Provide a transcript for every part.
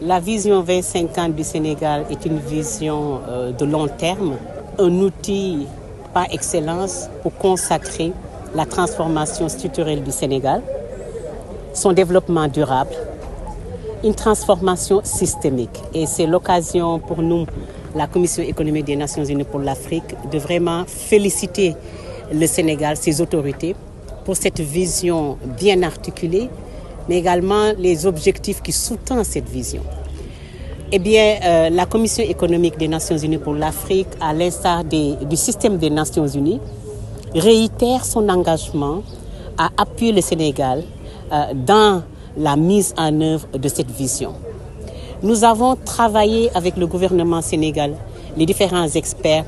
La vision 2050 du Sénégal est une vision de long terme, un outil par excellence pour consacrer la transformation structurelle du Sénégal, son développement durable, une transformation systémique. Et c'est l'occasion pour nous, la Commission économique des Nations Unies pour l'Afrique, de vraiment féliciter le Sénégal, ses autorités, pour cette vision bien articulée, mais également les objectifs qui sous-tendent cette vision. Eh bien, la Commission économique des Nations Unies pour l'Afrique, à l'instar du système des Nations Unies, réitère son engagement à appuyer le Sénégal dans la mise en œuvre de cette vision. Nous avons travaillé avec le gouvernement sénégalais, les différents experts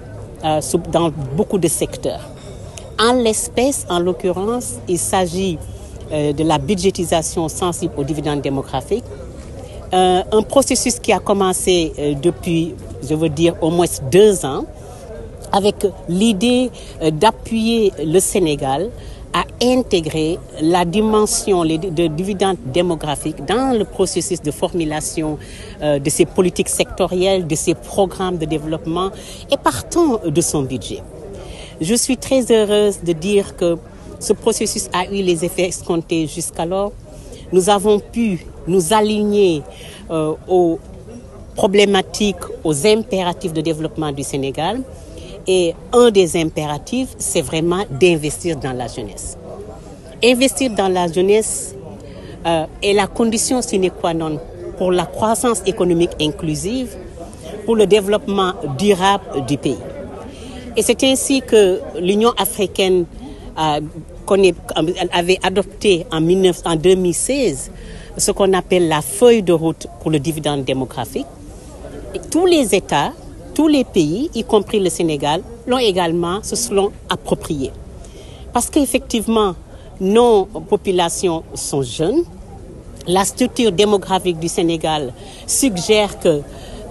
dans beaucoup de secteurs. En l'espèce, en l'occurrence, il s'agit de la budgétisation sensible aux dividendes démographiques, un processus qui a commencé depuis, je veux dire, au moins 2 ans, avec l'idée d'appuyer le Sénégal à intégrer la dimension de dividendes démographiques dans le processus de formulation de ses politiques sectorielles, de ses programmes de développement et partant de son budget. Je suis très heureuse de dire que ce processus a eu les effets escomptés jusqu'alors. Nous avons pu nous aligner aux problématiques, aux impératifs de développement du Sénégal. Et un des impératifs, c'est vraiment d'investir dans la jeunesse. Investir dans la jeunesse est la condition sine qua non pour la croissance économique inclusive, pour le développement durable du pays. Et c'est ainsi que l'Union africaine avait adopté en 2016 ce qu'on appelle la feuille de route pour le dividende démographique. Et tous les États, tous les pays, y compris le Sénégal, se sont appropriés. Parce qu'effectivement, nos populations sont jeunes. La structure démographique du Sénégal suggère que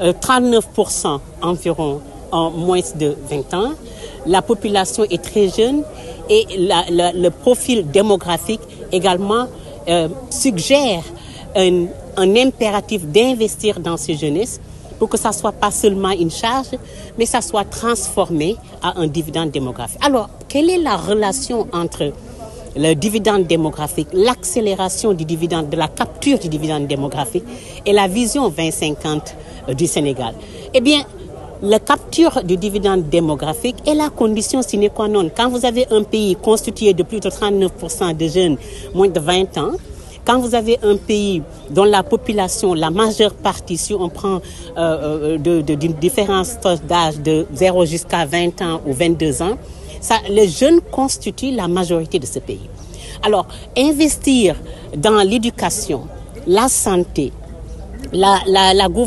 39% environ en moins de 20 ans. La population est très jeune et le profil démographique également suggère un impératif d'investir dans ces jeunesses pour que ça ne soit pas seulement une charge, mais ça soit transformé à un dividende démographique. Alors, quelle est la relation entre le dividende démographique, l'accélération du dividende, de la capture du dividende démographique et la vision 2050 du Sénégal? Eh bien, la capture du dividende démographique est la condition sine qua non. Quand vous avez un pays constitué de plus de 39% de jeunes moins de 20 ans, quand vous avez un pays dont la population, la majeure partie, si on prend d'une différence d'âge de 0 jusqu'à 20 ans ou 22 ans, les jeunes constituent la majorité de ce pays. Alors, investir dans l'éducation, la santé, la gouvernance,